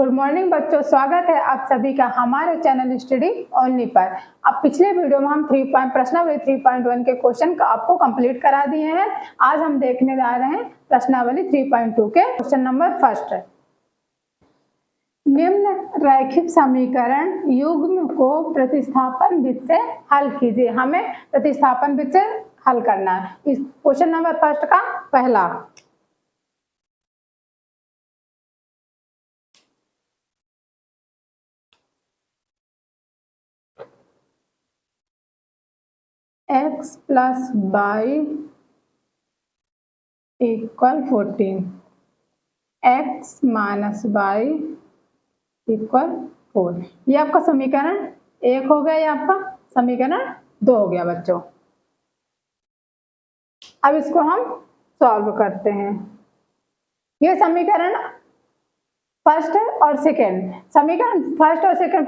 Good morning बच्चों, स्वागत है आप सभी का हमारे चैनल स्टडी ओनली पर। अब पिछले वीडियो में हम प्रश्नावली 3.1 के क्वेश्चन का आपको कंप्लीट करा दिए हैं। आज हम देखने जा रहे हैं प्रश्नावली 3.2 के क्वेश्चन नंबर फर्स्ट। निम्न रैखिक समीकरण युग्म को प्रतिस्थापन विधि से हल कीजिए। हमें प्रतिस्थापन विधि से हल करना है। इस क्वेश्चन नंबर फर्स्ट का पहला x plus y equal 14, x minus y equal 4। ये आपका समीकरण 1 हो गया, ये आपका समीकरण 2 हो गया बच्चों। अब इसको हम सॉल्व करते हैं। ये समीकरण फर्स्ट और सेकेंड, समीकरण फर्स्ट और सेकेंड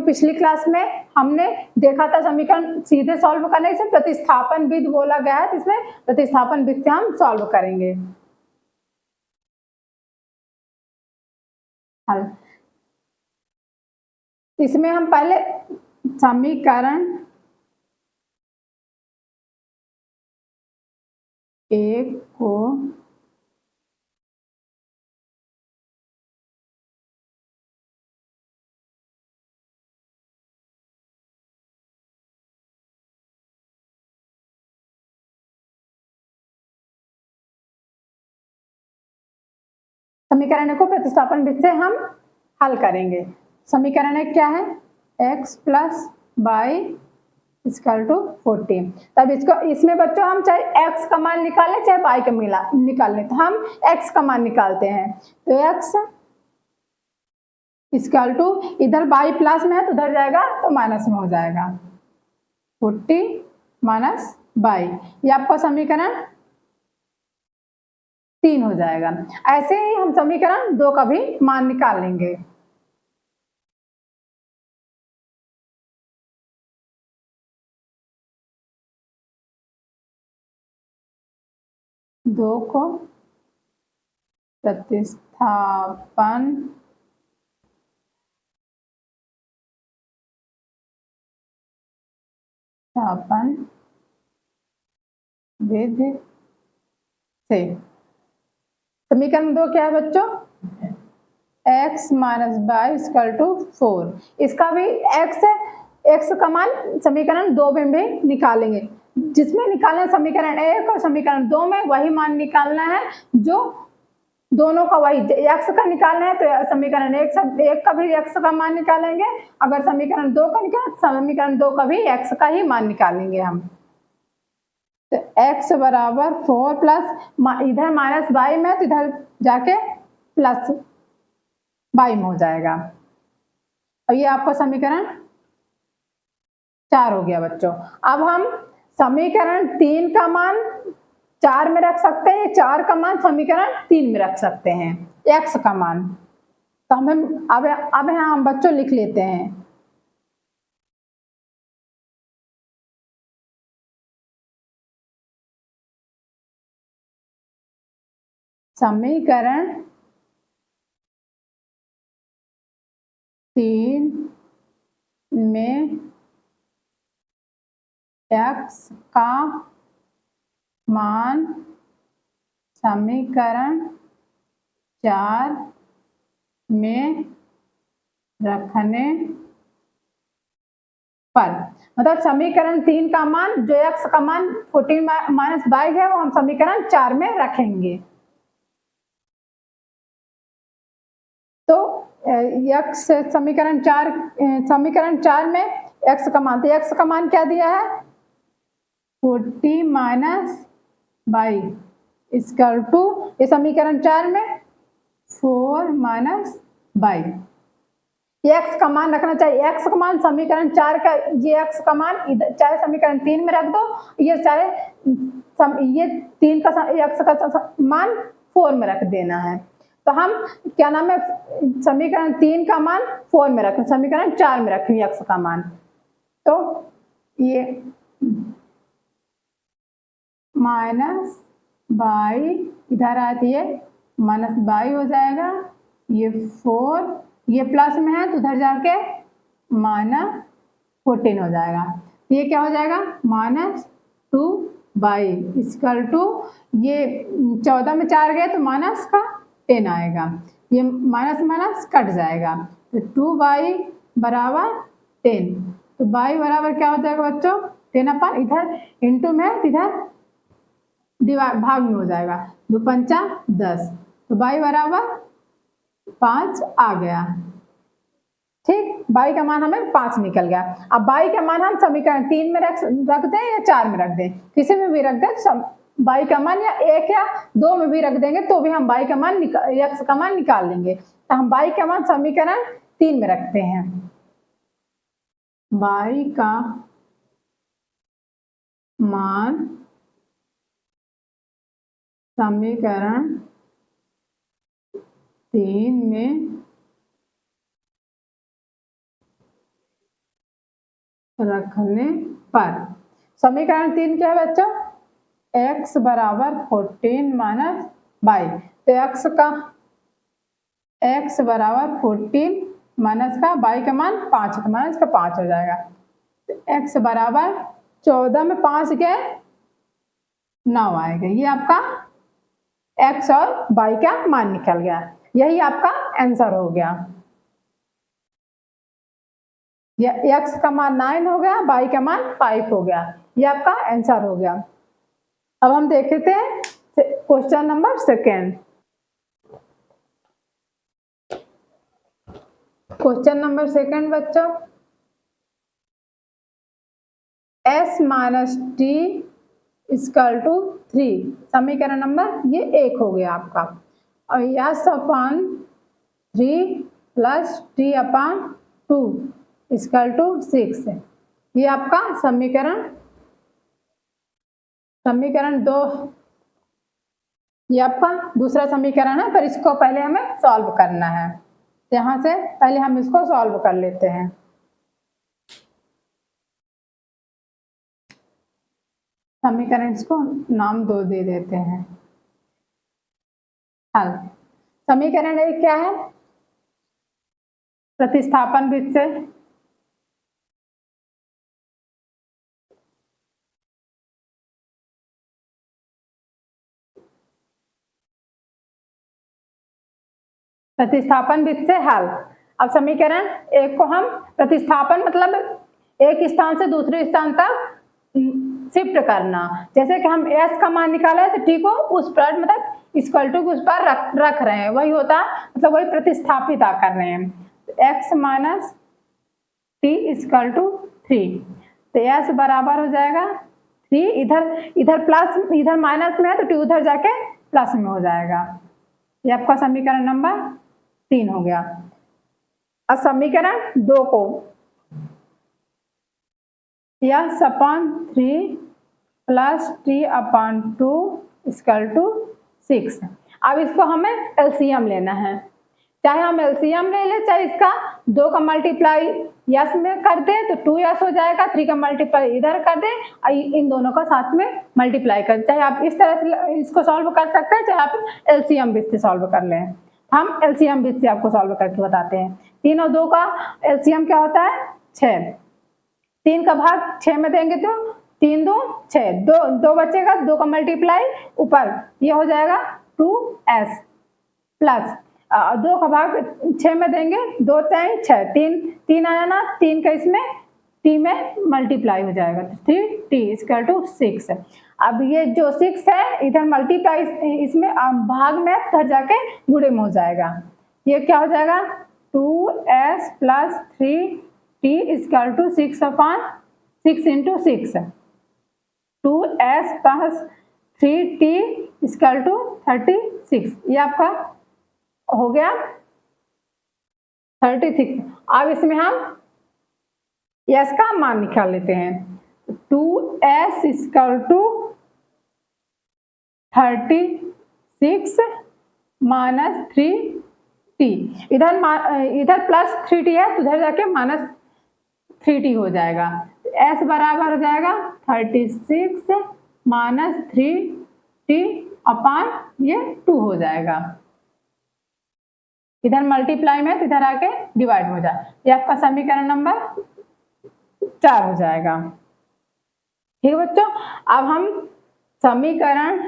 पिछली क्लास में हमने देखा था। समीकरण सीधे सॉल्व करने से प्रतिस्थापन विधि बोला गया है, इसमें प्रतिस्थापन विधि से हम सॉल्व करेंगे। इसमें हम पहले समीकरण 1 को प्रतिस्थापन विधि से हम हल करेंगे। समीकरण 1 क्या है? x plus y equal to 14। तब इसको इसमें बच्चों हम चाहे x का मान निकालें चाहे y का निकाल लें, तो हम x का मान निकालते हैं। तो x इक्वल टू इधर बाई प्लस में है तो उधर जाएगा तो माइनस में हो जाएगा। 40 माइनस बाई, ये आपका समीकरण 3 हो जाएगा। ऐसे ही हम समीकरण 2 का भी मान निकाल लेंगे। दो को प्रतिस्थापन विधि से। समीकरण 2 क्या है बच्चों? x minus y equal to 4। इसका भी x का मान समीकरण 2 में भी निकालेंगे। जिसमें निकालना है समीकरण 1 और समीकरण 2 में वही मान निकालना है, जो दोनों का वही। x का निकालना है तो समीकरण 1 का भी x का मान निकालेंगे। अगर समीकरण 2 का निकालना, समीकरण 2 का भी x का ही मान निकालेंगे हम। तो x बराबर 4 प्लस इधर माइनस बाई में तो इधर जाके प्लस बाई में हो जाएगा। और ये आपका समीकरण 4 हो गया बच्चों। अब हम समीकरण 3 का मान 4 में रख सकते हैं, 4 का मान समीकरण 3 में रख सकते हैं, x का मान। तो हमें अब यहाँ हम बच्चों लिख लेते हैं। समीकरण 3 में x का मान समीकरण 4 में रखने पर, मतलब समीकरण 3 का मान जो x का मान 14 माइनस बाई है वो हम समीकरण 4 में रखेंगे। तो x समीकरण 4 में x का मान, तो x का मान क्या दिया है? 40 माइनस बाई इक्वल टू, ये समीकरण 4 में 4 माइनस बाई। x का मान रखना चाहिए। x का मान समीकरण 4 का, ये x का मान चाहे समीकरण 3 में रख दो, ये चाहे ये 3 का x का मान 4 में रख देना है। तो हम क्या नाम है, समीकरण 3 का मान 4 में रखें, समीकरण 4 में रखेंगे x का मान। तो ये माइनस बाई इधर आती है, माइनस बाई हो जाएगा ये 4, ये प्लस में है तो उधर जाके -14 हो जाएगा। ये क्या हो जाएगा -2 इक्वल टू, ये 14 में 4 गए तो माइनस का 10 आएगा, ये माइनस माइनस कट जाएगा तो 2y बराबर 10। तो y बराबर क्या हो जाएगा बच्चों 10 अपन इधर इंटू में इधर डिवाइड भाग में हो जाएगा, 2 पंचा 10 तो y बराबर 5 आ गया। ठीक, y का मान हमें 5 निकल गया। अब y का मान हम समीकरण 3 में रख दें या 4 में रख दें, किसी में भी रख दें तो y का मान या 1 या 2 में भी रख देंगे तो भी हम y का मान x का मान निकाल लेंगे। तो हम y का मान समीकरण 3 में रखते हैं। y का मान समीकरण 3 में रखने पर समीकरण 3 क्या है बच्चों, x बराबर 14 माइनस y, तो x बराबर 14 माइनस का y का मान 5 तो माइनस का 5 हो जाएगा। तो x बराबर 14 में 5 गए 9 आएगा। ये आपका x और y का मान निकल गया, यही आपका आंसर हो गया। ये x का मान 9 हो गया, y का मान 5 हो गया, ये आपका आंसर हो गया। अब हम देखते हैं क्वेश्चन नंबर 2। क्वेश्चन नंबर 2 बच्चों, s minus t equal to 3, समीकरण नंबर ये 1 हो गया आपका, और s upon 3 plus t upon 2 equal to 6, ये आपका समीकरण 2, ये आपका दूसरा समीकरण है, पर इसको पहले हमें सॉल्व करना है। यहाँ से पहले हम इसको सॉल्व कर लेते हैं। समीकरण इसको नाम 2 दे देते हैं। हल समीकरण 1 क्या है, प्रतिस्थापन विधि से हल। अब समीकरण 1 को हम प्रतिस्थापन मतलब एक स्थान से दूसरे स्थान तक शिफ्ट करना, जैसे कि हम s का मान निकाला है तो t को उस पर मतलब इक्वल टू उस पर रख रहे हैं, वही होता मतलब वही प्रतिस्थापित कर रहे हैं। x minus t equal to 3, तो s बराबर हो जाएगा 3, इधर प्लस इधर माइनस में है तो t उधर जाके प्लस में हो जाएगा। ये आपका समीकरण नंबर 3 हो गया। अब समीकरण 2 को s upon 3 plus t upon 2 equal to 6। अब इसको हमें एलसीएम लेना है, चाहे हम एलसीएम ले ले चाहे इसका 2 का मल्टीप्लाई यस में कर दे तो 2s हो जाएगा, 3 का मल्टीप्लाई इधर कर दे और इन दोनों का साथ में मल्टीप्लाई कर, चाहे आप इस तरह से इसको सॉल्व कर सकते हैं, चाहे आप एलसीएम विधि से सॉल्व कर लें। हम एलसीएम विधि से आपको सॉल्व करके बताते हैं। 3 और 2 का एलसीएम क्या होता है 6, 3 का भाग 6 में देंगे तो 3 2 6, 2 बचेगा, 2 का मल्टीप्लाई ऊपर ये हो जाएगा 2s प्लस 2 का भाग 6 में देंगे, 2 3 6, 3 आया ना, 3 का इसमें t में मल्टीप्लाई हो जाएगा तो 3t इक्वल टू 6। अब ये जो 6 है इधर मल्टीप्लाई इसमें भाग में इधर जाके गुणे में हो जाएगा, ये क्या हो जाएगा 2s plus 3t equal to 6 upon 6 into 6, 2s plus 3t equal to 36, ये आपका हो गया 36। अब इसमें हम s का मान निकाल लेते हैं, 2s equal to 36 minus 3t, इधर प्लस 3t है तो उधर जाके माइनस 3t हो जाएगा, s बराबर हो जाएगा 36 माइनस 3t अपॉन ये 2 हो जाएगा। इधर मल्टीप्लाई में तो इधर आके डिवाइड हो जाए, ये आपका समीकरण नंबर 4 हो जाएगा। ठीक है बच्चों, अब हम समीकरण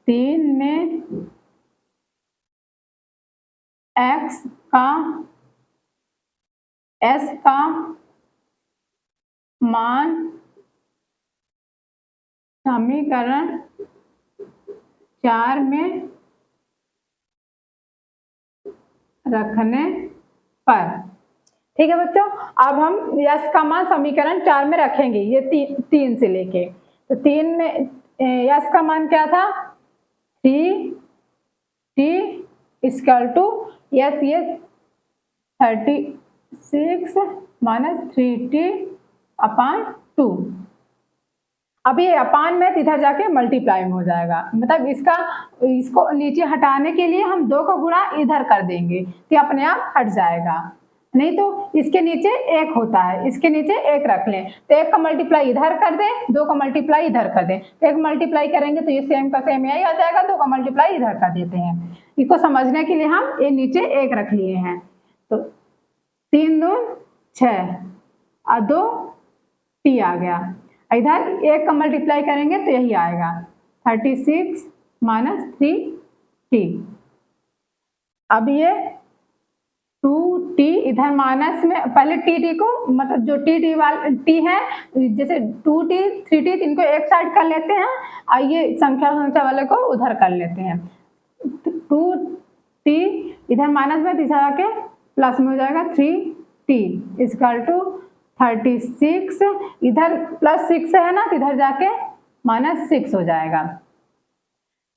3 में x का s का मान समीकरण 4 में रखने पर। ठीक है बच्चों, अब हम s का मान समीकरण 4 में रखेंगे, ये 3 से लेके, तो 3 में s का मान क्या था 3t इक्वल टू यस ये 36 माइनस 3t अपान 2। अब ये अपान में इधर जाके मल्टीप्लाई में हो जाएगा, मतलब इसको नीचे हटाने के लिए हम 2 का गुणा इधर कर देंगे तो अपने आप हट जाएगा, नहीं तो इसके नीचे 1 होता है, इसके नीचे 1 रख लें तो 1 का मल्टीप्लाई इधर कर दें, 2 का मल्टीप्लाई इधर कर दें, तो 1 मल्टीप्लाई करेंगे तो ये सेम का सेम यही आ जाएगा, 2 का मल्टीप्लाई इधर कर देते हैं। इसको समझने के लिए हम ये नीचे 1 रख लिए हैं, तो 3 2 6 और 2 t आ गया, इधर 1 का मल्टीप्लाई करेंगे तो यही आएगा 36 माइनस 3t। अब ये 2t इधर माइनस में, पहले टी को मतलब जो टी वाला t है, जैसे 2t 3t इनको एक साइड कर लेते हैं और ये संख्या वाले को उधर कर लेते हैं। 2t इधर माइनस में इधर आके प्लस में हो जाएगा 3t इक्वल टू 36, इधर प्लस 6 है ना तो इधर जाके माइनस 6 हो जाएगा,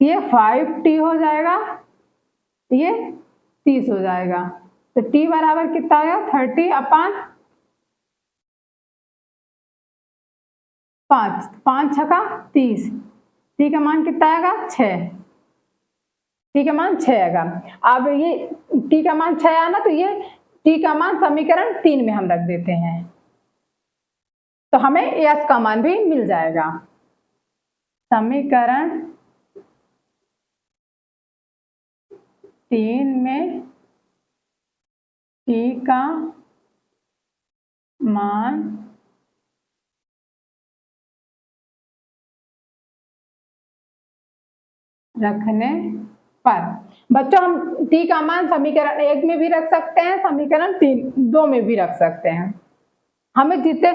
ये 5t हो जाएगा, ये 30 हो जाएगा, तो t बराबर कितना आएगा 30 अपान 5, 5 छका 30, t का मान कितना आएगा 6, t का मान 6 आएगा। अब ये t का मान 6 आया ना तो ये t का मान समीकरण 3 में हम रख देते हैं, तो हमें s का मान भी मिल जाएगा। समीकरण 3 में t का मान रखने पर। बच्चों हम t का मान समीकरण 1 में भी रख सकते हैं, समीकरण 2 में भी रख सकते हैं, हमें जितने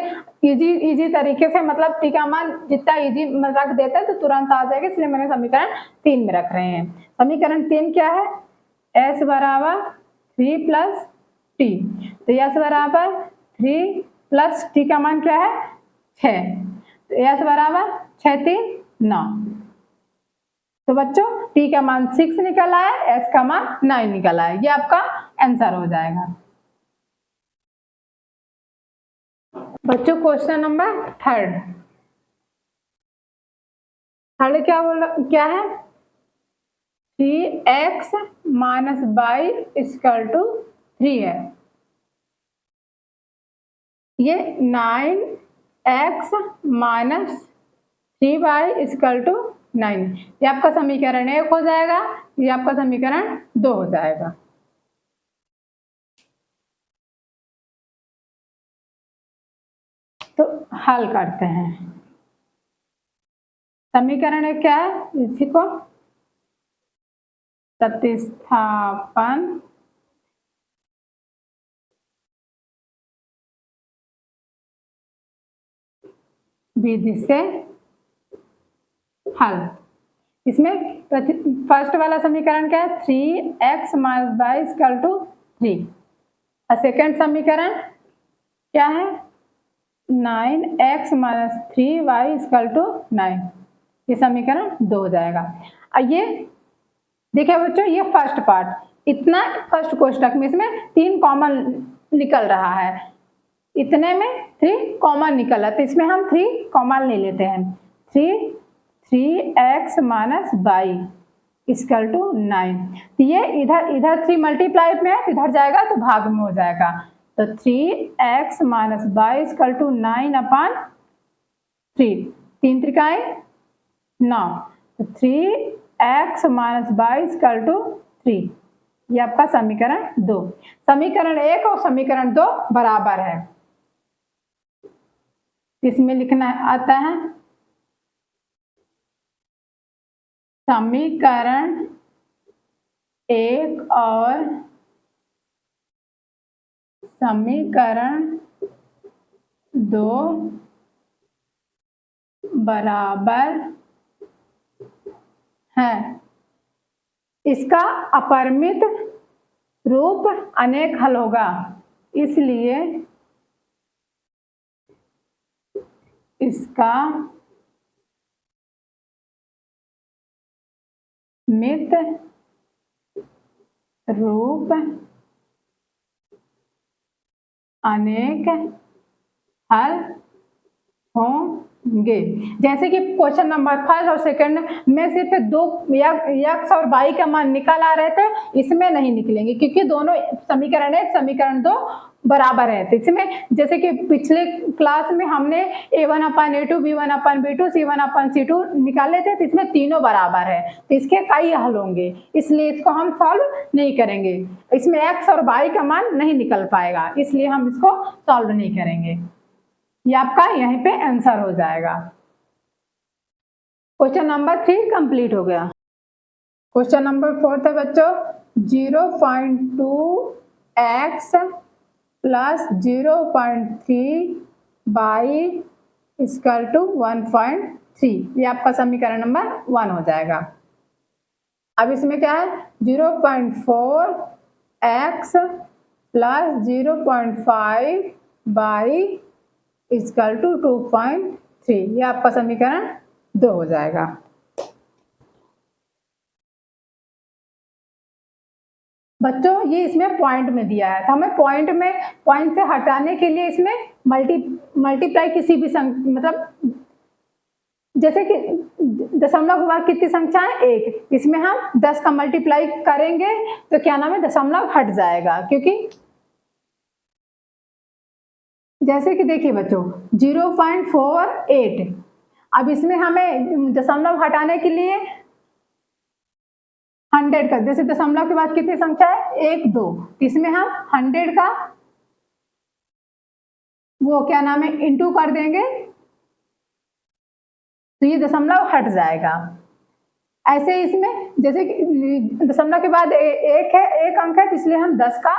इजी तरीके से, मतलब t का मान जितना इजी रख देते हैं तो तुरंत आ जाएगा, इसलिए मैंने समीकरण 3 में रख रहे हैं। समीकरण 3 क्या है, s बराबर 3 प्लस t, तो s बराबर 3 प्लस t का मान क्या है 6, तो s बराबर 6 3 9, तो बच्चों t का मान 6 निकल आया, s का मान 9 निकल आया, ये आपका आंसर हो जाएगा। बच्चों क्वेश्चन नंबर थर्ड क्या है 3x minus y equal to 3 है, ये 9x minus 3y equal to 9, ये आपका समीकरण 1 हो जाएगा, ये आपका समीकरण 2 हो जाएगा। तो हल करते हैं, समीकरण 1 क्या है, इसी को प्रतिस्थापन विधि से हल। इसमें फर्स्ट वाला समीकरण क्या है 3x minus y equal to 3, और सेकेंड समीकरण क्या है 9x minus 3y equal to 9, ये समीकरण 2 हो जाएगा। और ये देखिए बच्चों, ये फर्स्ट पार्ट, इतना फर्स्ट कोष्टक में इसमें 3 कॉमन निकल रहा है, इतने में 3 कॉमन निकला, तो इसमें हम 3 कॉमन ले लेते हैं, 3x minus y equal to 9, तो ये इधर 3 मल्टीप्लाई में है, इधर जाएगा तो भाग में हो जाएगा, तो 3x minus y equal to 9 upon 3, 3 त्रिकाएं 9, तो 3 x minus y equal to 3। ये आपका समीकरण 2। समीकरण 1 और समीकरण 2 बराबर है। इसमें लिखना आता है समीकरण 1 और समीकरण 2 बराबर है। इसका अपरिमित रूप अनेक हल होगा, इसलिए इसका मित रूप अनेक हल होंगे। जैसे कि क्वेश्चन नंबर 1 और 2 में सिर्फ 2 x और y का मान निकाल आ रहे थे, इसमें नहीं निकलेंगे क्योंकि दोनों समीकरण 1 समीकरण 2 बराबर है। तो इसमें जैसे कि पिछले क्लास में हमने a1/a2 b1/b2 c1/c2 निकाले थे, तो इसमें तीनों बराबर है, तो इसके कई हल होंगे, इसलिए इसको हम सॉल्व नहीं करेंगे। इसमें x और y का मान नहीं निकल पाएगा, इसलिए हम इसको सॉल्व नहीं करेंगे। ये आपका यहीं पे आंसर हो जाएगा। क्वेश्चन नंबर 3 कंप्लीट हो गया। क्वेश्चन नंबर 4 है बच्चों, 0.2x plus 0.3 by equal to 1.3। ये आपका समीकरण नंबर 1 हो जाएगा। अब इसमें क्या है, 0.4x plus 0.5 by equal to 2.3। ये आपका समीकरण 2 हो जाएगा। बच्चों ये इसमें पॉइंट में दिया है, तो हमें पॉइंट से हटाने के लिए इसमें मल्टीप्लाई किसी भी मतलब जैसे कि दशमलव के बाद कितनी संख्या है, 1, इसमें हम 10 का मल्टीप्लाई करेंगे तो क्या नाम है, दशमलव हट जाएगा। क्योंकि जैसे कि देखिए बच्चों 0.48, अब इसमें हमें दशमलव हटाने के लिए 100 का, जैसे दशमलव के बाद कितनी संख्या है, 1 2, इसमें हम 100 का वो क्या नाम है इंटू कर देंगे, तो ये दशमलव हट जाएगा। ऐसे इसमें जैसे दशमलव के बाद एक है, एक अंक है, तो इसलिए हम 10 का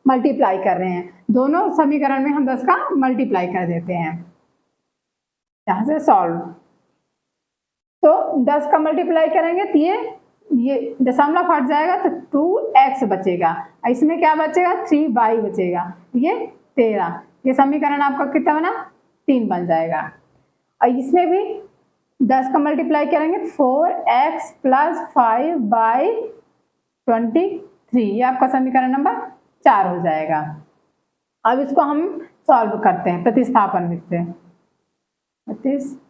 मल्टीप्लाई कर रहे हैं। दोनों समीकरण में हम 10 का मल्टीप्लाई कर देते हैं। यहां से सॉल्व, तो 10 का मल्टीप्लाई करेंगे तो ये दशमलव हट जाएगा, तो 2x बचेगा। इसमें क्या बचेगा, 3y बचेगा, ये 13। ये समीकरण आपका कितना बना, 3 बन जाएगा। और इसमें भी 10 का मल्टीप्लाई करेंगे, 4x प्लस 5 बाई 23। ये आपका समीकरण नंबर 4 हो जाएगा। अब इसको हम सॉल्व करते हैं प्रतिस्थापन विधि से। प्रतिस्थापन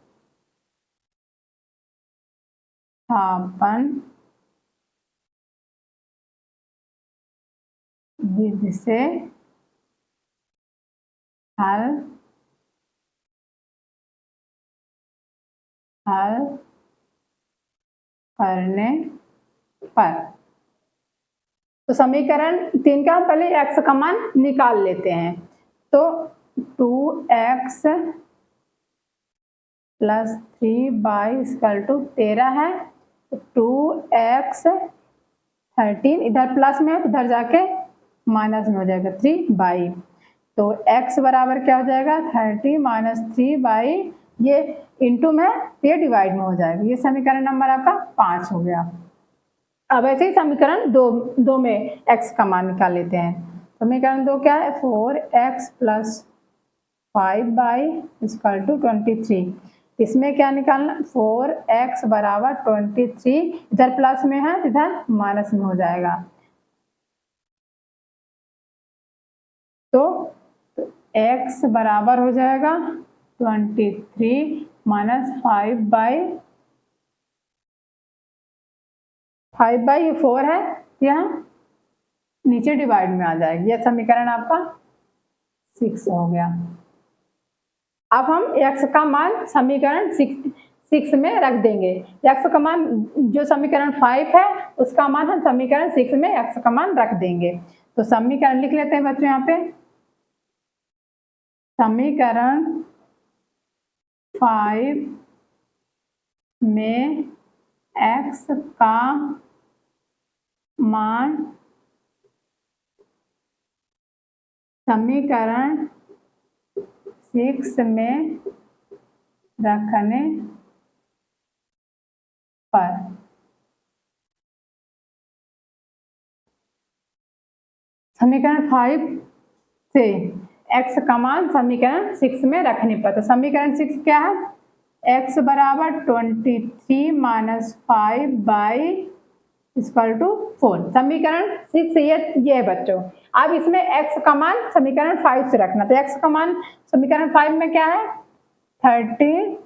विधि से हल करने पर, तो समीकरण 3 का पहले x का मान निकाल लेते हैं। तो 2x plus 3 y equal to 13 है, तो 2x 13 इधर प्लस में है, तो इधर जाके माइनस में हो जाएगा 3 बाई, तो x बराबर क्या हो जाएगा, 30 माइनस 3 बाई, ये इंटू में ये डिवाइड में हो जाएगा। ये समीकरण नंबर आपका 5 हो गया। अब ऐसे ही समीकरण 2 में x का मान निकाल लेते हैं। समीकरण 2 क्या है, 4x plus 5 by equal to 23। इसमें क्या निकालना, 4x बराबर 23, इधर प्लस में है, इधर माइनस में हो जाएगा। तो x बराबर हो जाएगा 23 माइनस 5 बाई 4 है, यहाँ नीचे डिवाइड में आ जाएगी। यह समीकरण आपका 6 हो गया। अब हम x का मान समीकरण 6 में रख देंगे। x का मान जो समीकरण 5 है उसका मान हम समीकरण 6 में x का मान रख देंगे। तो समीकरण लिख लेते हैं बच्चों यहाँ पे, समीकरण 5 में x का मान समीकरण 6 में रखने पर समीकरण 5 से x का मान समीकरण 6 में रखने पर, तो समीकरण 6 क्या है, x बराबर 23 माइनस 5 बाई इक्वल टू 4। समीकरण 6 ये है बच्चों। अब इसमें x का मान समीकरण 5 से रखना, तो x का मान समीकरण 5 में क्या है, 30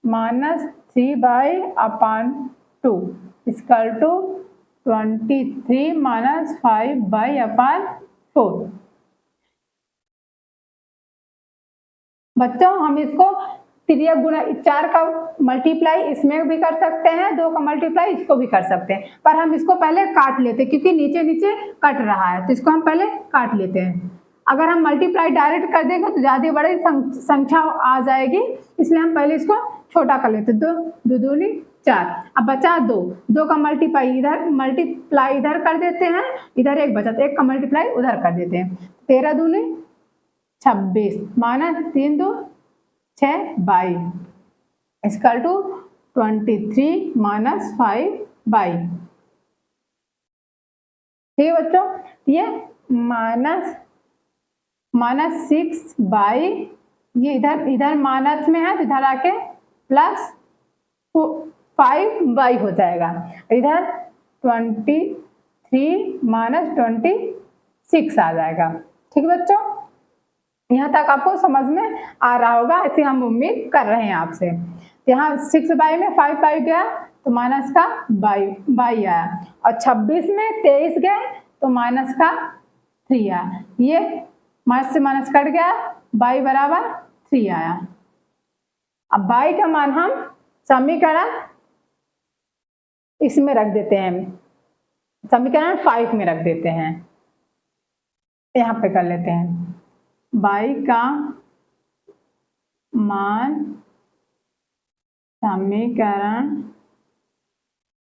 minus 3 y upon 2 equal to 23 minus 5 y upon 4। बच्चों हम इसको तिर्यक गुणा 4 का मल्टीप्लाई इसमें भी कर सकते हैं, 2 का मल्टीप्लाई इसको भी कर सकते हैं, पर हम इसको पहले काट लेते हैं क्योंकि नीचे नीचे कट रहा है, तो इसको हम पहले काट लेते हैं। अगर हम मल्टीप्लाई डायरेक्ट कर देंगे तो ज़्यादा बड़ी संख्या आ जाएगी, इसलिए हम पहले इसको छोटा कर लेते हैं। 2 दूनी 4, अब बचा 2 का मल्टीप्लाई इधर कर देते हैं, इधर 1 बचा तो 1 का मल्टीप्लाई उधर कर देते हैं। 13 दूनी 26 minus 3 2 6 y equal to 23 minus 5 y. ठीक है बच्चों, ये माइनस 6 बाई, ये इधर माइनस में है तो इधर आके प्लस 5 बाई हो जाएगा, इधर 23 माइनस 26 आ जाएगा। ठीक है बच्चों, यहाँ तक आपको समझ में आ रहा होगा, ऐसे हम उम्मीद कर रहे हैं आपसे। यहाँ 6 बाई में 5 बाई गया तो माइनस का बाई आया, और 26 में 23 गए तो माइनस का 3 आया, ये माइनस से माइनस कट गया, बाई बराबर 3 आया। अब बाई का मान हम समीकरण इसमें रख देते हैं, समीकरण 5 में रख देते हैं, यहाँ पे कर लेते हैं। बाई का मान समीकरण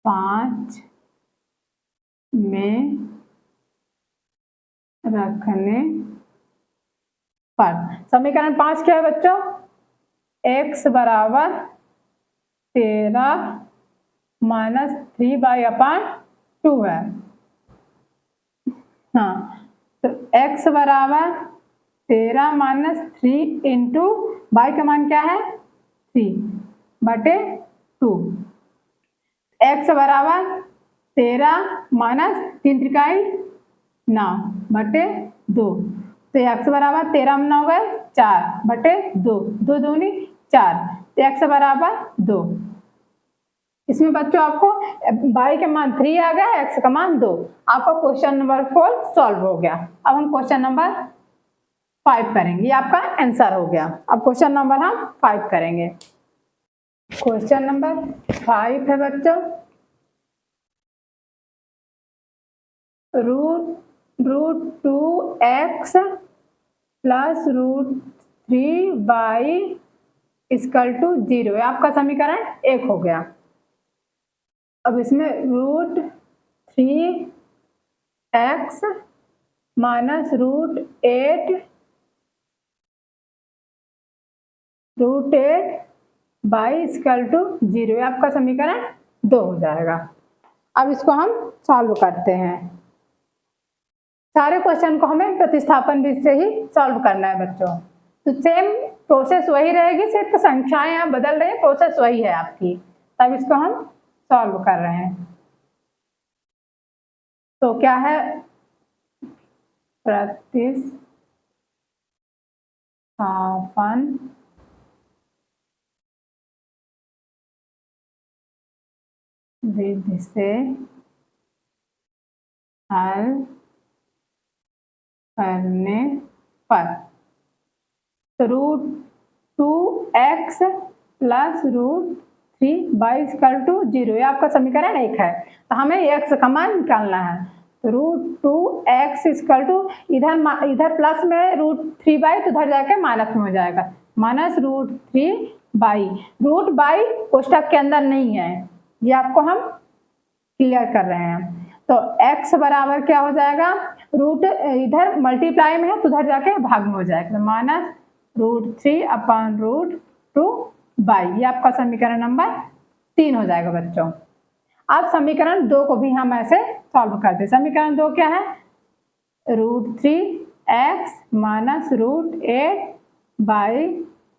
5 में रखने पर, समीकरण 5 क्या है बच्चों, x बराबर 13 माइनस 3 बाई अपॉन 2 है। हाँ, तो x बराबर 13 माइनस 3 इंटू बाई का मान क्या है 3 बटे 2, x बराबर 13 माइनस 3 त्रिकाई 9 बटे 2, तो x बराबर 13 में 9 गए 4 बटे 2, 2 दूनी 4, तो x बराबर 2। इसमें बच्चों आपको बाई का मान 3 आ गया, x का मान 2, आपका क्वेश्चन नंबर 4 सॉल्व हो गया। अब हम क्वेश्चन नंबर 5 करेंगे, ये आपका आंसर हो गया। अब क्वेश्चन नंबर हम 5 करेंगे। क्वेश्चन नंबर 5 है बच्चों, रूट 2x प्लस रूट 3 बाई इक्वल टू 0, आपका समीकरण 1 हो गया। अब इसमें root 3x minus root 8 y equal to 0, आपका समीकरण 2 हो जाएगा। अब इसको हम सॉल्व करते हैं। सारे क्वेश्चन को हमें प्रतिस्थापन विधि से ही सॉल्व करना है बच्चों, तो सेम प्रोसेस वही रहेगी, सिर्फ संख्याएं यहाँ बदल रही है, प्रोसेस वही है आपकी। तब इसको हम सॉल्व कर रहे हैं। तो क्या है, प्रतिस्थापन विधि से हल करने पर, तो रूट 2x प्लस रूट 3 बाई इक्वल टू 0, ये आपका समीकरण 1 है। तो हमें x का मान निकालना है। तो √2x इक्वल टू इधर प्लस में √3 बाई, तो उधर जाके माइनस में हो जाएगा, माइनस √3 बाई, रूट बाई कोष्टक के अंदर नहीं है, ये आपको हम क्लियर कर रहे हैं। तो x बराबर क्या हो जाएगा, रूट इधर मल्टीप्लाई में है तो उधर जाके भाग में हो जाएगा, तो माइनस √3 अपॉन √2 बाई, ये आपका समीकरण नंबर 3 हो जाएगा बच्चों। अब समीकरण 2 को भी हम ऐसे सॉल्व करते हैं। समीकरण 2 क्या है, √3x minus √8 y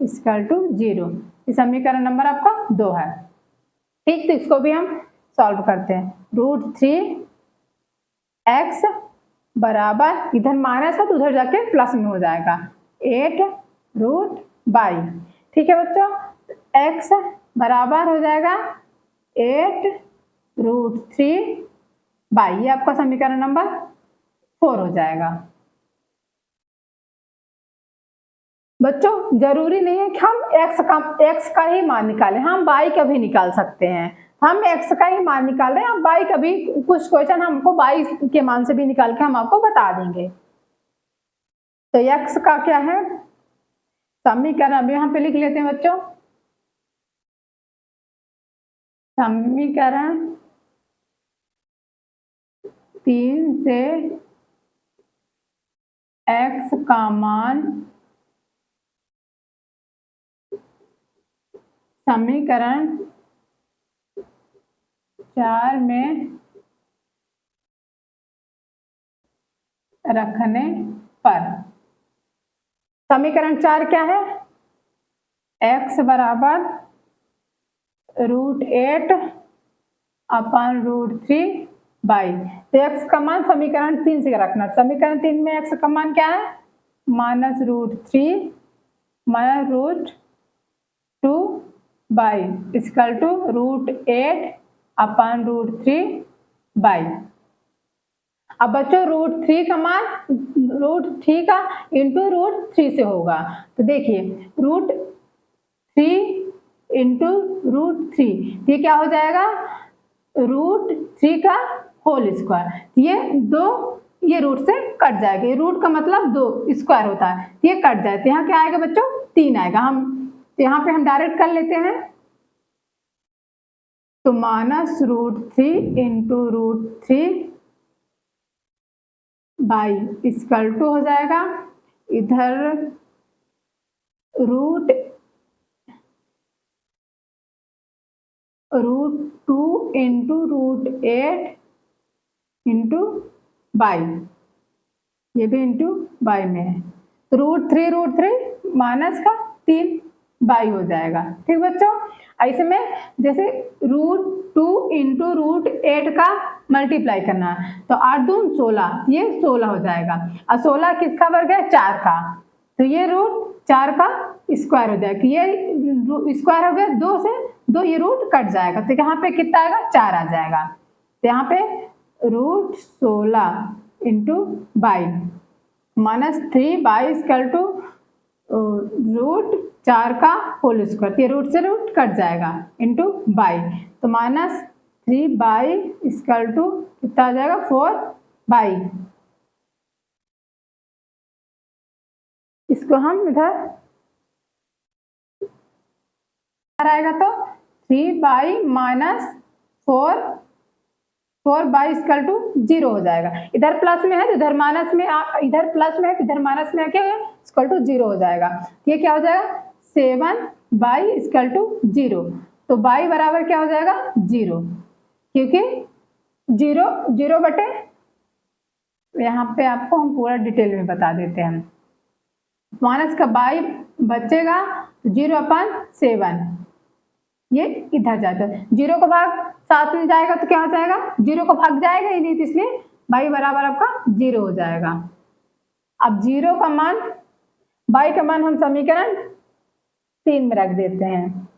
equal to 0, ये समीकरण नंबर आपका 2 है। ठीक, तो इसको भी हम सॉल्व करते हैं। √3x बराबर, इधर माइनस है तो उधर जाके प्लस में हो जाएगा, 8 रूट बाई, ठीक है बच्चों, x बराबर हो जाएगा 8√3 बाई, ये आपका समीकरण नंबर 4 हो जाएगा। बच्चों जरूरी नहीं है कि हम x का ही मान निकालें, हम y का भी निकाल सकते हैं। हम x का ही मान निकाल रहे हैं, हम y का भी कुछ क्वेश्चन हमको y के मान से भी निकाल के हम आपको बता देंगे। तो x का क्या है समीकरण, अभी यहाँ पे लिख लेते हैं बच्चों, समीकरण 3 से x का मान समीकरण 4 में रखने पर, समीकरण 4 क्या है, x बराबर √8 अपॉन √3 बाई, तो x का मान समीकरण 3 से रखना। समीकरण 3 में x का मान क्या है, minus √3 minus √2 y equal to √8 upon √3 y. अब बच्चों √3 का मान √3 का इंटू √3 से होगा, तो देखिए √3 इंटू √3, ये क्या हो जाएगा, √3 का होल स्क्वायर, ये रूट से कट जाएगा, ये रूट का मतलब 2 स्क्वायर होता है, ये कट जाए तो यहाँ क्या आएगा बच्चों 3 आएगा। हम तो यहाँ पे हम डायरेक्ट कर लेते हैं, तो minus √3 into √3 y equal to हो जाएगा, इधर √2 इंटू √8 इंटू बाई, ये भी इंटू बाई में है, तो √3 माइनस का 3 बाई हो जाएगा। ठीक बच्चों, ऐसे में जैसे √2 इंटू √8 का मल्टीप्लाई करना है, तो 8 दून 16, ये 16 हो जाएगा, और 16 किसका वर्ग है, 4 का, तो ये √4 का स्क्वायर हो जाएगा, ये स्क्वायर हो गया 2 से 2, ये रूट कट जाएगा, तो यहाँ पे कितना आएगा 4 आ जाएगा, तो यहाँ पे √16 into y minus 3 y equal to √4 का होल स्क्वायर, ये रूट से रूट कट जाएगा इंटू बाई, तो माइनस 3 बाई इक्वल टू कितना आ जाएगा 4 बाई, इसको हम इधर आएगा तो 3 y minus 4 y equal to 0 हो जाएगा, इधर प्लस में है तो इधर माइनस में, इधर प्लस में है तो इधर माइनस में आके इक्वल टू 0 हो जाएगा, ये क्या हो जाएगा 7 बाई इक्वल टू 0, तो बाई बराबर क्या हो जाएगा 0, क्योंकि 0 बटे, यहाँ पे आपको हम पूरा डिटेल में बता देते हैं, माइनस का बाई बचेगा 0/7, ये इधर जाता है, 0 को भाग 7 में जाएगा तो क्या हो जाएगा, 0 को भाग जाएगा ही नहीं, तो इसलिए बाई बराबर आपका 0 हो जाएगा। अब 0 का मान, बाई का मान हम समीकरण 3 में रख देते हैं,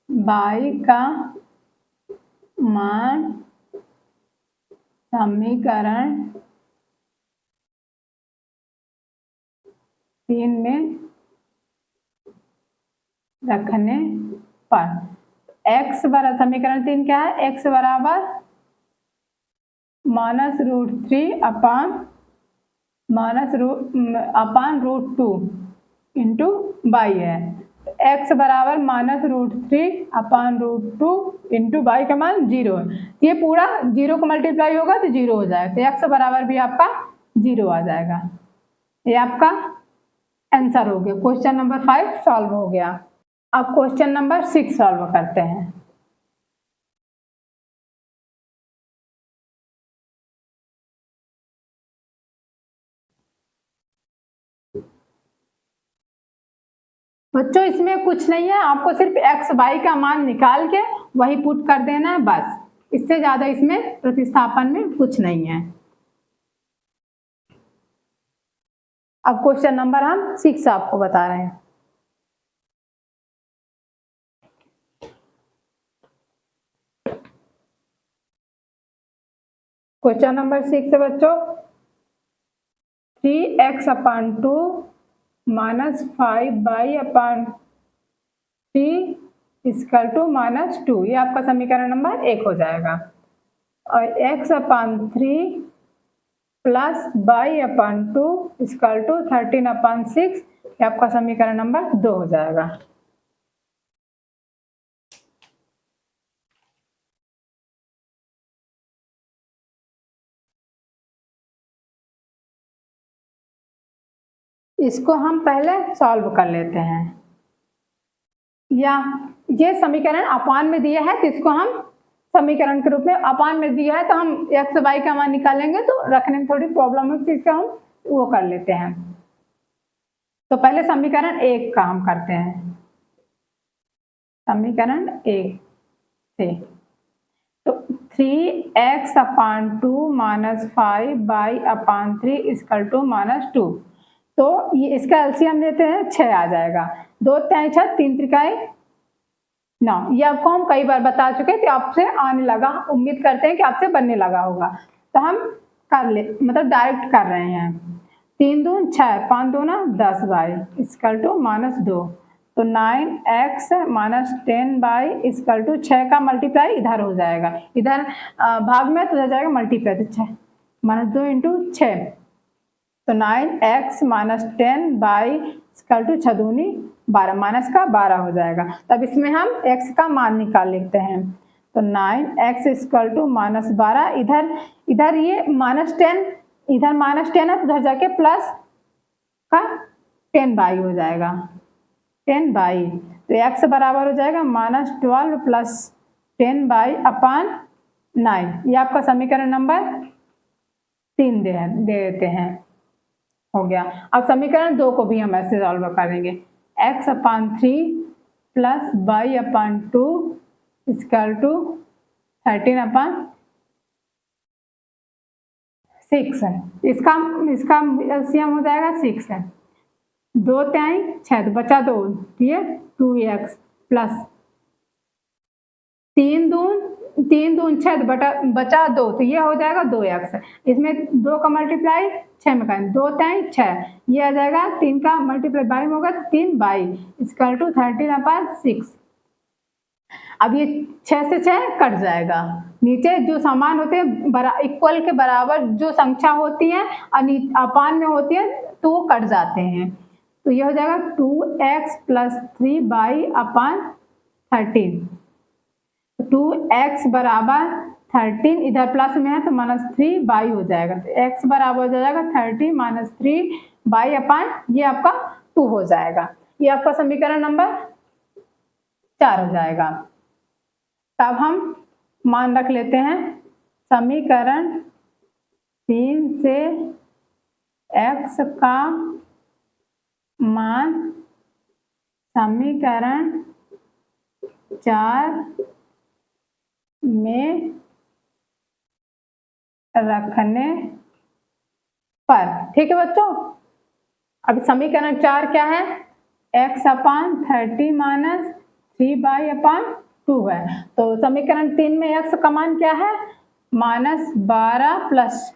बाई का मान समीकरण 3 में रखने पर x बराबर समीकरण 3 क्या है, x बराबर -√3 अपान √2 इंटू बाई है। x बराबर -√3 अपान √2 इंटू बाई का मान 0 है। ये पूरा 0 को मल्टीप्लाई होगा तो 0 हो जाएगा, तो x बराबर भी आपका 0 आ जाएगा। ये आपका आंसर हो गया। क्वेश्चन नंबर 5 सॉल्व हो गया। अब क्वेश्चन नंबर 6 सॉल्व करते हैं। बच्चों इसमें कुछ नहीं है, आपको सिर्फ x y का मान निकाल के वही पुट कर देना है बस, इससे ज्यादा इसमें प्रतिस्थापन में कुछ नहीं है। अब क्वेश्चन नंबर हम 6 आपको बता रहे हैं। क्वेश्चन नंबर 6 बच्चों, 3x upon 2 -5y/3 equal to -2, ये आपका समीकरण नंबर 1 हो जाएगा। और x upon 3 plus y/2 equal to 13/6, ये आपका समीकरण नंबर 2 हो जाएगा। इसको हम पहले सॉल्व कर लेते हैं, या ये समीकरण अपान में दिया है तो इसको हम समीकरण के रूप में, अपान में दिया है तो हम x y का मान निकालेंगे तो रखने में थोड़ी प्रॉब्लम है, इसका हम वो कर लेते हैं। तो पहले समीकरण 1 का हम करते हैं, समीकरण 1 से तो 3x upon 2 -5y/3 equal to -2, तो ये इसका एलसीएम लेते हैं 6 आ जाएगा। 2 3 6 3 त्रिकाई 9, ये आपको हम कई बार बता चुके कि आपसे आने लगा, उम्मीद करते हैं कि आपसे बनने लगा होगा, तो हम कर ले मतलब डायरेक्ट कर रहे हैं। 3 दून 6, 5 दूना 10y इक्वल टू -2, तो 9x -10y इक्वल टू 6 का मल्टीप्लाई इधर हो जाएगा, इधर भाग में तो हो जाएगा मल्टीप्लाई, तो 6 -2 इंटू 6, तो 9x -10y इक्वल टू 6 दूनी 12, माइनस का 12 हो जाएगा। तब इसमें हम x का मान निकाल लेते हैं, तो 9x इक्वल टू -12, इधर ये -10, इधर -10 है तो उधर जाके प्लस का 10y हो जाएगा, 10y, तो x बराबर हो जाएगा -12 प्लस 10y/9, ये आपका समीकरण नंबर 3 दे देते हैं, हो गया। अब समीकरण 2 को भी हम ऐसे सॉल्व करेंगे, x upon 3 plus y/2 equal to 13/6 है, इसका एलसीएम हो जाएगा 6 है, 2 3 6 बचा 2, ये 2x प्लस 3 दून 6 बचा 2, तो ये हो जाएगा 2x, इसमें 2 का मल्टीप्लाई 6 में करें, 2 3 6, ये आ जाएगा 3 का मल्टीप्लाई बाई में होगा 3y इक्वल टू 13/6। अब ये 6 से 6 कट जाएगा, नीचे जो समान होते हैं इक्वल के बराबर जो संख्या होती है अपान में होती है तो वो कट जाते हैं, तो ये हो जाएगा 2x प्लस 3y/13, 2x बराबर 13, इधर प्लस में है तो -3y हो जाएगा, तो x बराबर हो जाएगा 30 - 3y/, ये आपका 2 हो जाएगा, ये आपका समीकरण नंबर 4 हो जाएगा। तब हम मान रख लेते हैं, समीकरण 3 से x का मान समीकरण 4 में रखने पर, ठीक है बच्चों। अब समीकरण 4 क्या है, x अपान 30 माइनस 3y/2 है, तो समीकरण 3 में x का मान क्या है, -12 प्लस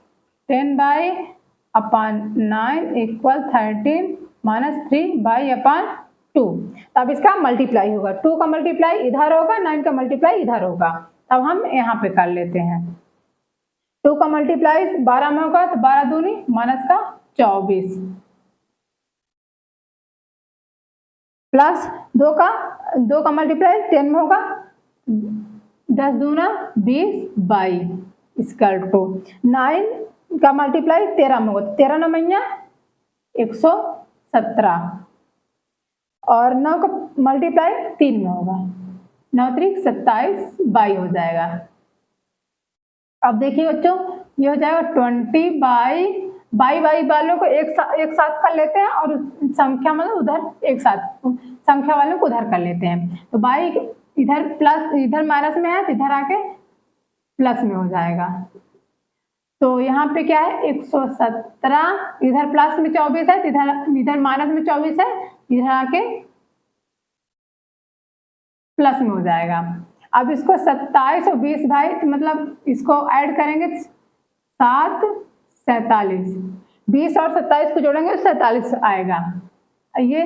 10y/9 इक्वल 13 - 3y/2, 2। तब इसका मल्टीप्लाई होगा, 2 का मल्टीप्लाई इधर होगा, 9 का मल्टीप्लाई इधर होगा। तब हम यहाँ पे कर लेते हैं। 2 का मल्टीप्लाई 12 में होगा, तो 12 दूनी माइनस का 24 प्लस 2 का मल्टीप्लाई 10 में होगा, 10 दूना 20 22 इक्वल टू 9 का मल्टीप्लाई 13 में होगा, 13 9 मैया 117 और 9 का मल्टीप्लाई 3 में होगा, 9 3 27 22 हो जाएगा। अब देखिए बच्चों, ये हो जाएगा 20 बाई वालों को एक साथ कर लेते हैं और संख्या मतलब उधर एक साथ संख्या वालों को उधर कर लेते हैं। तो बाई इधर प्लस, इधर माइनस में है तो इधर आके प्लस में हो जाएगा। तो यहाँ पे क्या है 117, इधर प्लस में 24 है, इधर माइनस में 24 है, इधर आके प्लस में हो जाएगा। अब इसको 27 और 20 भाई तो मतलब इसको ऐड करेंगे 7 47, 20 और 27 को जोड़ेंगे 47 आएगा। ये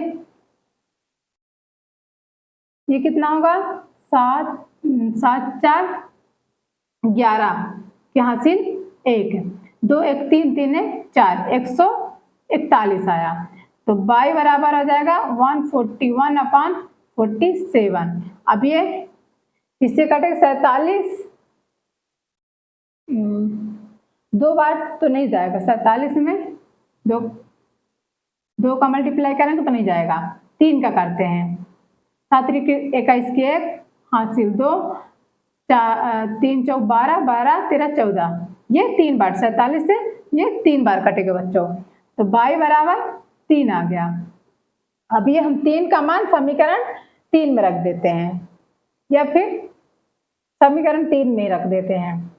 कितना होगा 7 7 4 11 के हासिल 1, 2 1 3 3 4 141 आया। तो y बराबर आ जाएगा 141/47। अब ये इससे कटे 47, 2 बार तो नहीं जाएगा, 47 में 2 का मल्टीप्लाई करेंगे तो नहीं जाएगा, 3 का करते हैं, 7 21 के 1 हासिल 2, 3 चौक 12 12 13 14, ये 3 बार 47 से ये 3 बार कटेगा बच्चों। तो y बराबर 3 आ गया। अब ये हम 3 का मान समीकरण 3 में रख देते हैं या फिर समीकरण 3 में रख देते हैं।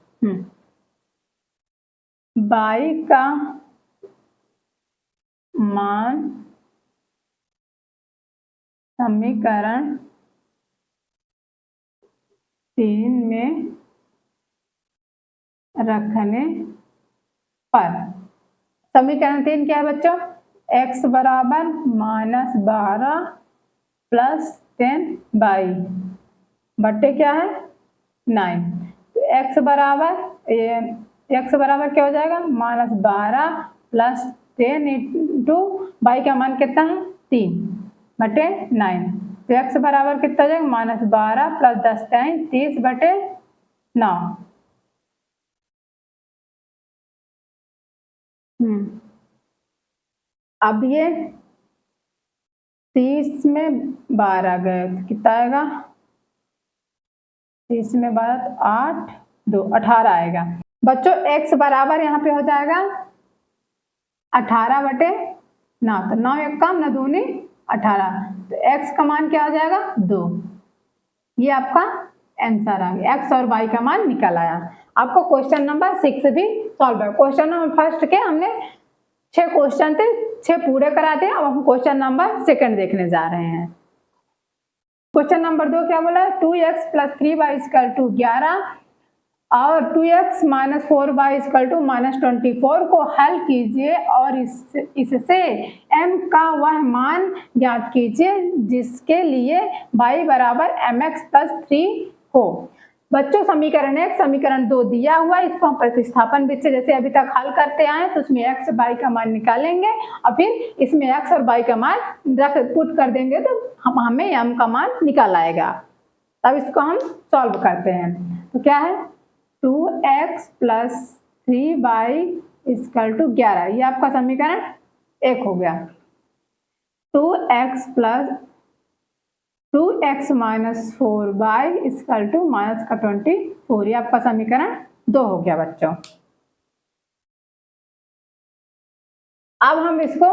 y का मान समीकरण 3 में रखने पर समीकरण 3 क्या है बच्चों, x बराबर -12 प्लस 10y बट्टे क्या है 9। तो x बराबर क्या हो जाएगा -12 प्लस 10 इंटू y का मान कितना है 3 बटे 9। तो x बराबर कितना हो जाएगा -12 प्लस 10 30 बटे 9। अब ये 30 में 12 गए तो कितना आएगा, 30 में 12 तो 8 2 18 आएगा बच्चों। x बराबर यहाँ पे हो जाएगा 18 बटे 9, तो 9 1 कम 9 दूनी 18, तो x का मान क्या हो जाएगा 2। ये आपका आंसर आ गया, x और y का मान निकल आया। आपको क्वेश्चन नंबर 6 भी सॉल्व है। क्वेश्चन नंबर फर्स्ट के हमने 6 क्वेश्चन थे, 6 पूरे कराते हैं। अब हम क्वेश्चन नंबर सेकंड देखने जा रहे हैं। क्वेश्चन नंबर 2 क्या बोला, 2x + 3y = 11 और 2x - 4y = -24 को हल कीजिए और इससे m का वह मान ज्ञात कीजिए जिसके लिए y बराबर mx + 3 हो। बच्चों समीकरण 1 समीकरण 2 दिया हुआ है, इसको हम प्रतिस्थापन विधि से जैसे अभी तक हल करते आए तो उसमें x y का मान निकालेंगे और फिर इसमें x और y का मान पुट कर देंगे तो हमें m का मान निकल आएगा। तब इसको हम सॉल्व करते हैं। तो क्या है 2x + 3y = 11, ये आपका समीकरण 1 हो गया। 2x - 4y = -24, ये आपका समीकरण 2 हो गया बच्चों। अब हम इसको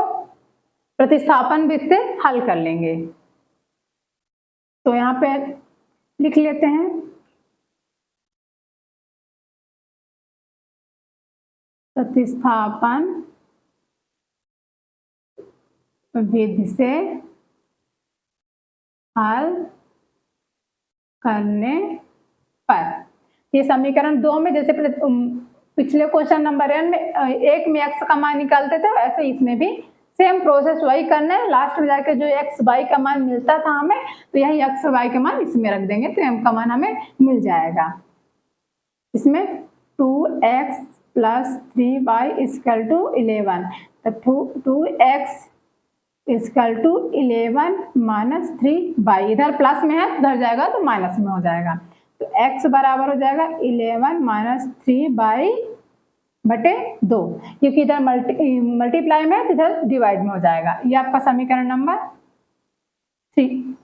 प्रतिस्थापन विधि से हल कर लेंगे। तो यहाँ पे लिख लेते हैं प्रतिस्थापन विधि से हल करने पर ये समीकरण 2 में जैसे पिछले क्वेश्चन नंबर 1 में x में x का मान निकालते थे वैसे इसमें भी सेम प्रोसेस वही करना है, लास्ट में जाके जो एक्स वाई का मान मिलता था हमें, तो यही एक्स वाई का मान इसमें रख देंगे तो एम का मान हमें मिल जाएगा। इसमें 2x + 3y = 11, तो 2x = 11 - 3y, इधर प्लस में है उधर जाएगा तो माइनस में हो जाएगा, तो x बराबर हो जाएगा 11 - 3y/2, क्योंकि इधर मल्टीप्लाई में है तो इधर डिवाइड में हो जाएगा। ये आपका समीकरण नंबर 3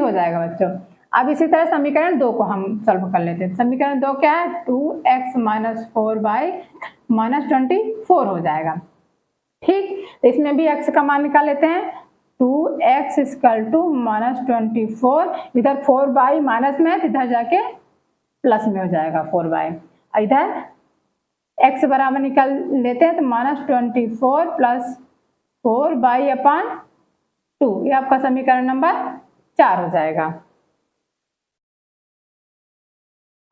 हो जाएगा बच्चों। अब इसी तरह समीकरण 2 को हम सॉल्व कर लेते हैं। समीकरण 2 क्या है, 2x - 4y - 24 हो जाएगा। ठीक, तो इसमें भी x का मान निकाल लेते हैं। 2x = -24, इधर 4y माइनस में है तो इधर जाके प्लस में हो जाएगा 4y, इधर x बराबर निकाल लेते हैं तो -24 + 4y/2, ये आपका समीकरण नंबर 4 हो जाएगा।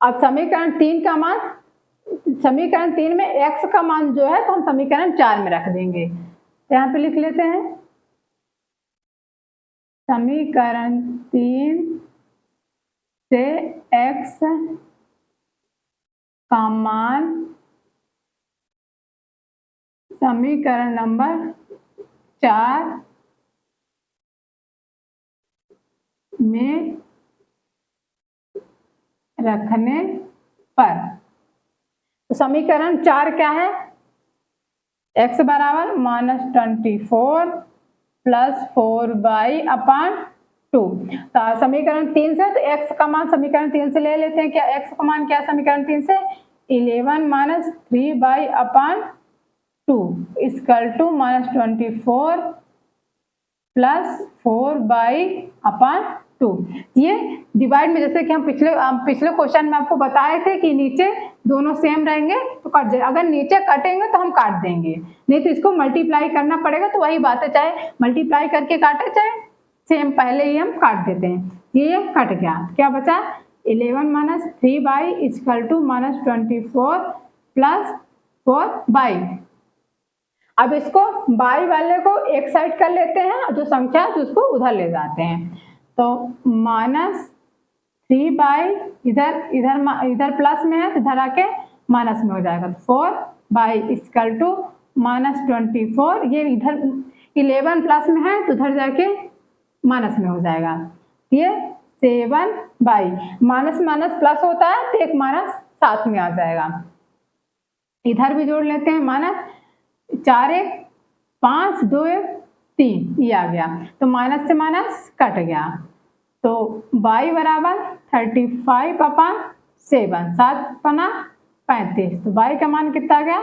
अब समीकरण 3 का मान, समीकरण 3 में x का मान जो है तो हम समीकरण 4 में रख देंगे, तो यहाँ पे लिख लेते हैं समीकरण 3 से x का मान समीकरण नंबर 4 में रखने पर, तो समीकरण 4 क्या है, x बराबर -24 + 4y/2, तो समीकरण 3 से तो x का मान समीकरण 3 से ले लेते हैं। क्या x का मान क्या है समीकरण 3 से, 11 - 3y/2 = -24 + 4y/2। ये डिवाइड में, जैसे कि हम पिछले क्वेश्चन में आपको बताए थे कि नीचे दोनों सेम रहेंगे तो कट जाए, अगर नीचे कटेंगे तो हम काट देंगे, नहीं तो इसको मल्टीप्लाई करना पड़ेगा, तो वही बात है, चाहे मल्टीप्लाई करके काटे चाहे सेम पहले ही हम काट देते हैं। ये कट गया, क्या बचा, 11 - 3y = -24 + 4y। अब इसको y वाले को एक साइड कर लेते हैं और जो संख्या है उसको उधर ले जाते हैं, तो -3y इधर प्लस में है तो इधर आके माइनस में हो जाएगा, तो 4y = -24, ये इधर 11 प्लस में है तो उधर जाके माइनस में हो जाएगा, ये 7y, माइनस माइनस प्लस होता है तो एक माइनस साथ में आ जाएगा, इधर भी जोड़ लेते हैं, माइनस 4 1 5 2 1 3, ये आ गया, तो माइनस से माइनस कट गया, तो y बराबर 35/7, 7×5 = 35, तो y का मान कितना आ गया,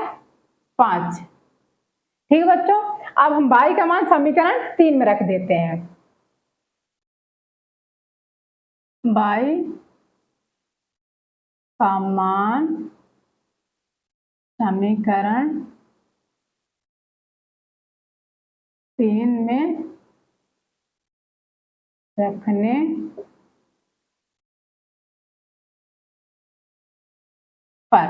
5। ठीक है बच्चों, अब हम y का मान समीकरण 3 में रख देते हैं। y का मान समीकरण 3 में रखने पर,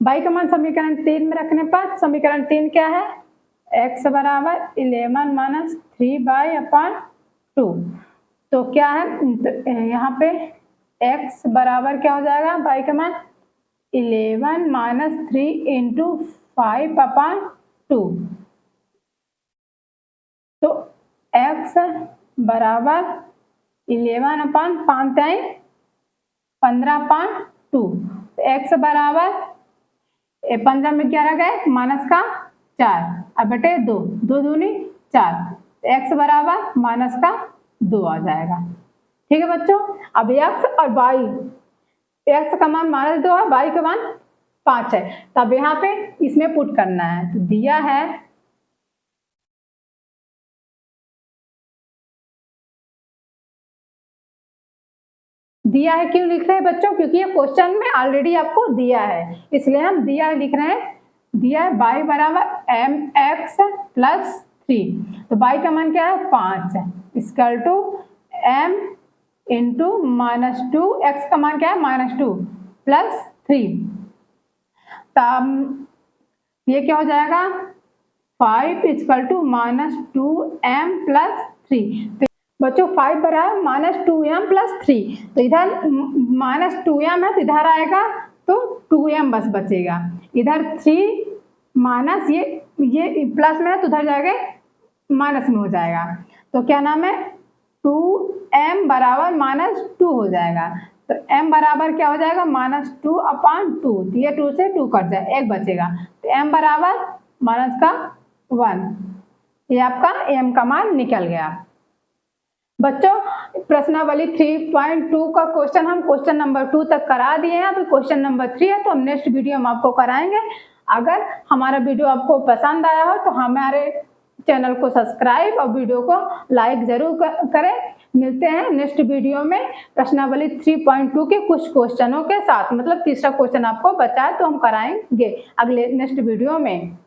y का मान समीकरण 3 में रखने पर, समीकरण 3 क्या है, x बराबर 11 - 3y/2, तो क्या है, तो यहाँ पे x बराबर क्या हो जाएगा, y का मान 11 - 3 × 5/2, तो x बराबर 11/5 15/2, तो x बराबर 15 में 11 गए -4, अब बटे 2, 2 दूनी 4, तो x बराबर -2 आ जाएगा। ठीक है बच्चों, अब x और y, x का मान -2 है, y का मान 5 है, तब यहाँ पे इसमें पुट करना है, तो दिया है क्यों लिख रहे हैं बच्चों, क्योंकि ये क्वेश्चन में ऑलरेडी आपको दिया है, इसलिए हम दिया लिख रहे हैं। दिया है y बराबर mx + 3, तो y का मान क्या है, 5 = m × -2, x का मान क्या है, -2 + 3, तब ये क्या हो जाएगा 5 इक्वल टू -2m + 3। तो बच्चों 5 बराबर -2m + 3, तो इधर -2m है तो इधर आएगा तो 2m बस बचेगा, इधर 3 माइनस ये प्लस में है तो उधर जाएगा माइनस में हो जाएगा, तो क्या नाम है 2m बराबर -2 हो जाएगा। तो m बराबर क्या हो जाएगा -2/2, ये 2 से 2 कट जाए, 1 बचेगा, तो m बराबर -1, ये आपका m का मान निकल गया। बच्चों प्रश्नावली 3.2 का क्वेश्चन हम क्वेश्चन नंबर 2 तक करा दिए हैं, अभी क्वेश्चन नंबर 3 है तो हम नेक्स्ट वीडियो में आपको कराएंगे। अगर हमारा वीडियो आपको पसंद आया हो तो हमारे चैनल को सब्सक्राइब और वीडियो को लाइक जरूर करें। मिलते हैं नेक्स्ट वीडियो में प्रश्नावली 3.2 के कुछ क्वेश्चनों के साथ, मतलब तीसरा क्वेश्चन आपको बचा है तो हम कराएंगे अगले नेक्स्ट वीडियो में।